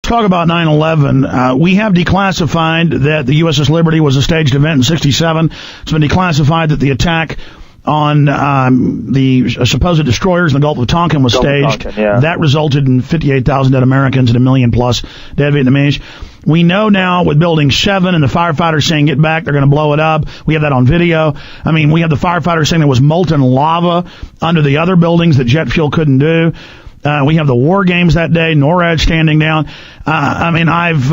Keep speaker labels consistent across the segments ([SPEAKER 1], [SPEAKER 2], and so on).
[SPEAKER 1] talk about 9/11. We have declassified that the USS Liberty was a staged event in 1967. It's been declassified that the attack on the supposed destroyers in the Gulf of Tonkin was staged. That resulted in 58,000 dead Americans and 1 million plus dead Vietnamese. We know now with Building 7 and the firefighters saying get back, they're going to blow it up. We have that on video. I mean, we have the firefighters saying there was molten lava under the other buildings that jet fuel couldn't do. We have the war games that day, NORAD standing down. I mean, I've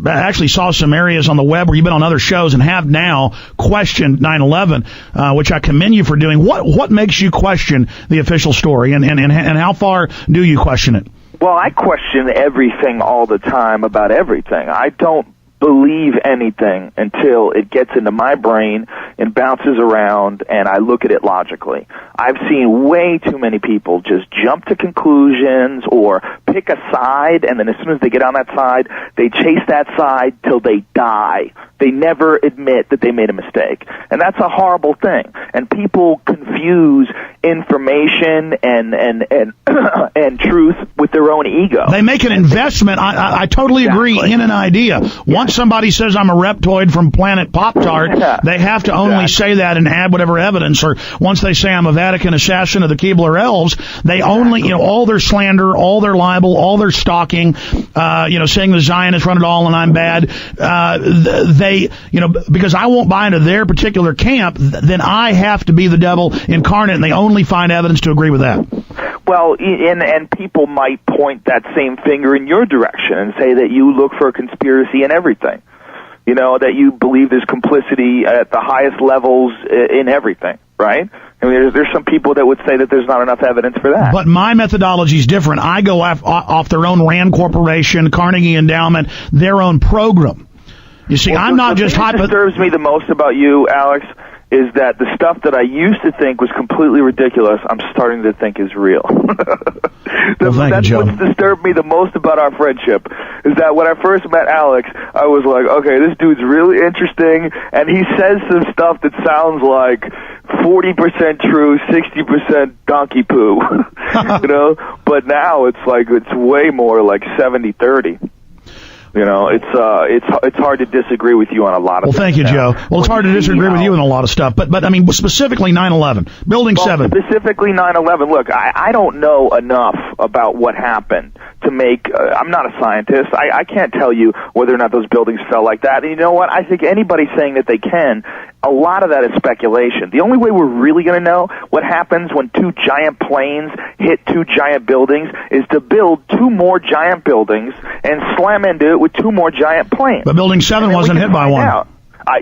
[SPEAKER 1] actually saw some areas on the web where you've been on other shows and have now questioned 9/11, which I commend you for doing. What makes you question the official story, and how far do you question it?
[SPEAKER 2] Well, I question everything all the time about everything. I don't believe anything until it gets into my brain and bounces around and I look at it logically. I've seen way too many people just jump to conclusions or pick a side, and then as soon as they get on that side, they chase that side till they die. They never admit that they made a mistake. And that's a horrible thing. And people confuse information and truth with their own ego.
[SPEAKER 1] They make an investment. I totally agree in an idea. Once somebody says I'm a reptoid from planet Pop-Tart, they have to only say that and add whatever evidence. Or once they say I'm a Vatican assassin of the Keebler elves, they only, all their slander, all their libel, all their stalking, saying the Zionists run it all and I'm bad, because I won't buy into their particular camp, then I have to be the devil incarnate, and they only find evidence to agree with that.
[SPEAKER 2] Well, and people might point that same finger in your direction and say that you look for a conspiracy in everything. That you believe there's complicity at the highest levels in everything, right? I mean, there's some people that would say that there's not enough evidence for that.
[SPEAKER 1] But my methodology is different. I go off their own Rand Corporation, Carnegie Endowment, their own program. You see, I'm not just
[SPEAKER 2] What disturbs me the most about you, Alex, is that the stuff that I used to think was completely ridiculous, I'm starting to think is real. That's what's disturbed me the most about our friendship, is that when I first met Alex, I was like, okay, this dude's really interesting, and he says some stuff that sounds like 40% true, 60% donkey poo, But now it's like, it's way more like 70-30. It's hard to disagree with you on a lot of things.
[SPEAKER 1] Well, thank you, Joe. Well, it's hard to disagree with you on a lot of stuff. But I mean, specifically 9/11, Building 7.
[SPEAKER 2] Specifically 9/11. Look, I don't know enough about what happened to make, I'm not a scientist. I can't tell you whether or not those buildings fell like that. And you know what? I think anybody saying that they can, a lot of that is speculation. The only way we're really going to know what happens when two giant planes hit two giant buildings is to build two more giant buildings and slam into it with two more giant planes.
[SPEAKER 1] But Building 7 wasn't hit by one.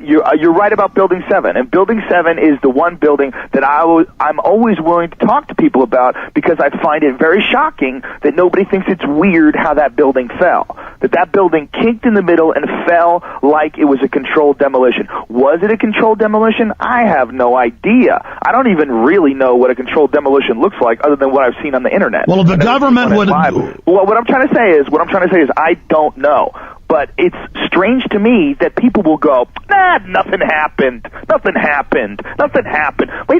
[SPEAKER 2] You're right about Building 7, and Building 7 is the one building that I'm always willing to talk to people about, because I find it very shocking that nobody thinks it's weird how that building fell. That building kinked in the middle and fell like it was a controlled demolition. Was it a controlled demolition? I have no idea. I don't even really know what a controlled demolition looks like, other than what I've seen on the internet.
[SPEAKER 1] Well, if the government would...
[SPEAKER 2] Well, what I'm trying to say is I don't know. But it's strange to me that people will go, nothing happened. Wait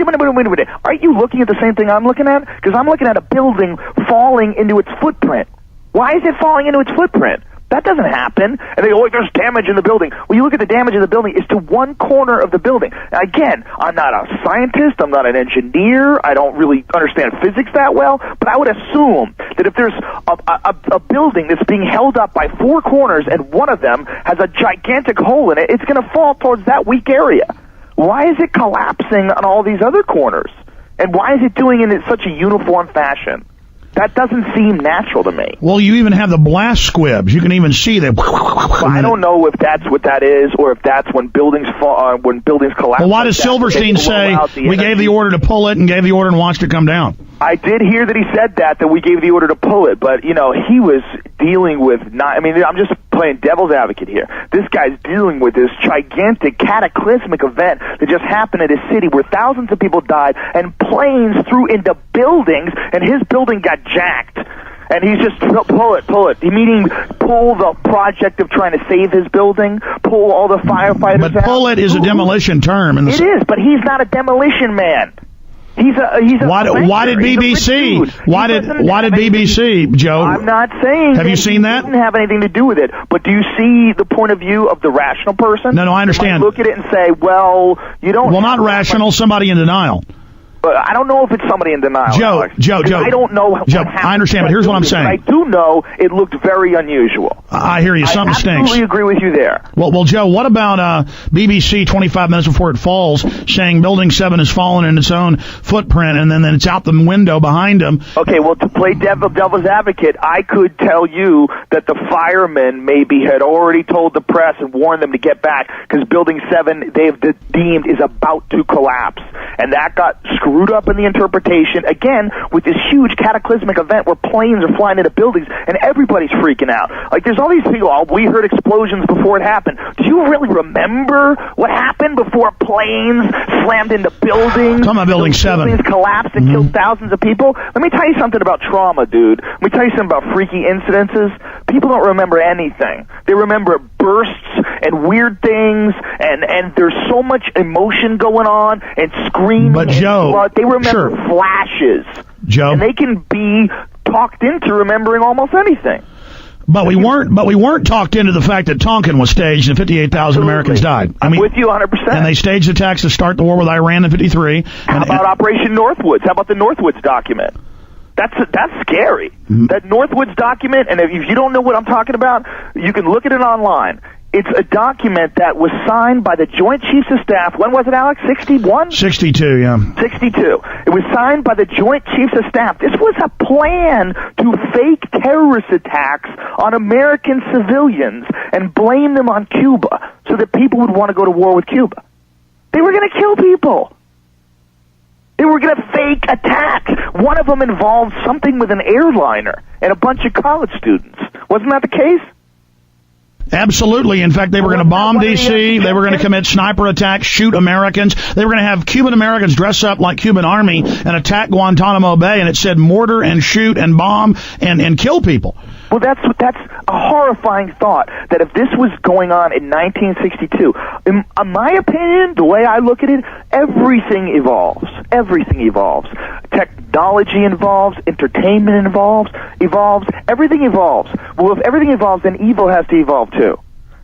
[SPEAKER 2] a minute. Aren't you looking at the same thing I'm looking at? Because I'm looking at a building falling into its footprint. Why is it falling into its footprint? That doesn't happen. And they go, there's damage in the building. Well, you look at the damage in the building, it's to one corner of the building. Now, again, I'm not a scientist, I'm not an engineer, I don't really understand physics that well, but I would assume that if there's a building that's being held up by four corners and one of them has a gigantic hole in it, it's going to fall towards that weak area. Why is it collapsing on all these other corners? And why is it doing it in such a uniform fashion? That doesn't seem natural to me.
[SPEAKER 1] Well, you even have the blast squibs. You can even see them.
[SPEAKER 2] Well, I don't know if that's what that is, or if that's when buildings fall, when buildings collapse.
[SPEAKER 1] Well, why does Silverstein say we gave the order to pull it and gave the order and watched it come down?
[SPEAKER 2] I did hear that he said that we gave the order to pull it, but, he was dealing with I'm just playing devil's advocate here. This guy's dealing with this gigantic cataclysmic event that just happened in his city where thousands of people died and planes flew into buildings, and his building got jacked. And he's just, pull it. Meaning, pull the project of trying to save his building, pull all the firefighters out.
[SPEAKER 1] But pull it is a demolition term.
[SPEAKER 2] It is, but he's not a demolition man. He's a
[SPEAKER 1] why did BBC? Why did BBC, Joe?
[SPEAKER 2] I'm not saying.
[SPEAKER 1] Have you seen that?
[SPEAKER 2] Didn't have anything to do with it. But do you see the point of view of the rational person?
[SPEAKER 1] No, I understand.
[SPEAKER 2] Look at it and say, well, you don't.
[SPEAKER 1] Well, not rational. Somebody in denial.
[SPEAKER 2] But I don't know if it's somebody in denial.
[SPEAKER 1] Joe.
[SPEAKER 2] I don't know what happened.
[SPEAKER 1] I understand, but here's what I'm saying.
[SPEAKER 2] I do know it looked very unusual.
[SPEAKER 1] I hear you. Something stinks.
[SPEAKER 2] I absolutely agree with you there.
[SPEAKER 1] Well, Joe, what about BBC 25 minutes before it falls saying Building 7 has fallen in its own footprint, and then it's out the window behind them?
[SPEAKER 2] Okay, well, to play devil's advocate, I could tell you that the firemen maybe had already told the press and warned them to get back because Building 7 they've deemed is about to collapse. And that got screwed up in the interpretation, again, with this huge cataclysmic event where planes are flying into buildings and everybody's freaking out. Like, there's all these people, we heard explosions before it happened. Do you really remember what happened before planes slammed into buildings?
[SPEAKER 1] Talking about Building 7.
[SPEAKER 2] Buildings collapsed and killed thousands of people? Let me tell you something about trauma, dude. Let me tell you something about freaky incidences. People don't remember anything. They remember bursts and weird things, and there's so much emotion going on and screaming.
[SPEAKER 1] But Joe,
[SPEAKER 2] they remember flashes.
[SPEAKER 1] Joe,
[SPEAKER 2] and they can be talked into remembering almost anything.
[SPEAKER 1] But we weren't talked into the fact that Tonkin was staged and 58,000 Americans died.
[SPEAKER 2] I'm with you 100%.
[SPEAKER 1] And they staged attacks to start the war with Iran in 53.
[SPEAKER 2] How about Operation Northwoods? How about the Northwoods document? That's scary. That Northwoods document, and if you don't know what I'm talking about, you can look at it online. It's a document that was signed by the Joint Chiefs of Staff. When was it, Alex? 61?
[SPEAKER 1] 62, yeah.
[SPEAKER 2] 62. It was signed by the Joint Chiefs of Staff. This was a plan to fake terrorist attacks on American civilians and blame them on Cuba so that people would want to go to war with Cuba. They were going to kill people. They were going to fake attack. One of them involved something with an airliner and a bunch of college students. Wasn't that the case?
[SPEAKER 1] Absolutely. In fact, they were going to bomb D.C. They were going to commit sniper attacks, shoot Americans. They were going to have Cuban Americans dress up like Cuban army and attack Guantanamo Bay. And it said mortar and shoot and bomb and kill people.
[SPEAKER 2] Well, that's a horrifying thought, that if this was going on in 1962, in my opinion, the way I look at it, everything evolves. Everything evolves. Technology evolves, entertainment evolves, everything evolves. Well, if everything evolves, then evil has to evolve too.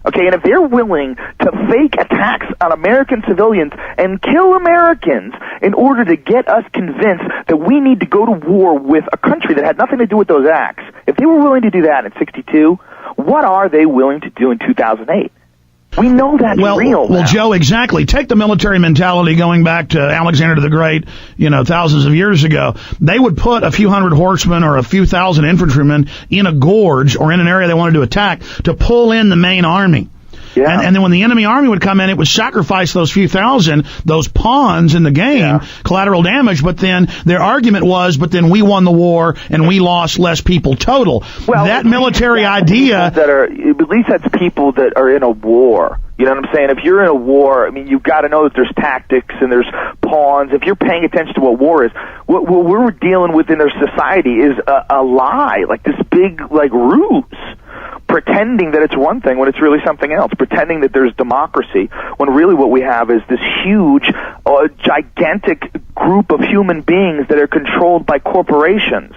[SPEAKER 2] Okay, and if they're willing to fake attacks on American civilians and kill Americans in order to get us convinced that we need to go to war with a country that had nothing to do with those acts, if they were willing to do that in 62, what are they willing to do in 2008? We know that's real now.
[SPEAKER 1] Well, Joe, exactly. Take the military mentality going back to Alexander the Great, thousands of years ago. They would put a few hundred horsemen or a few thousand infantrymen in a gorge or in an area they wanted to attack to pull in the main army.
[SPEAKER 2] Yeah.
[SPEAKER 1] And then when the enemy army would come in, it would sacrifice those few thousand, those pawns in the game, collateral damage, but then their argument was, but then we won the war and we lost less people total. Well, that military idea...
[SPEAKER 2] At least that's people that are in a war. You know what I'm saying? If you're in a war, I mean, you've got to know that there's tactics and there's pawns. If you're paying attention to what war is, what we're dealing with in our society is a lie, like this big, ruse. Pretending that it's one thing when it's really something else. Pretending that there's democracy when really what we have is this huge, gigantic group of human beings that are controlled by corporations.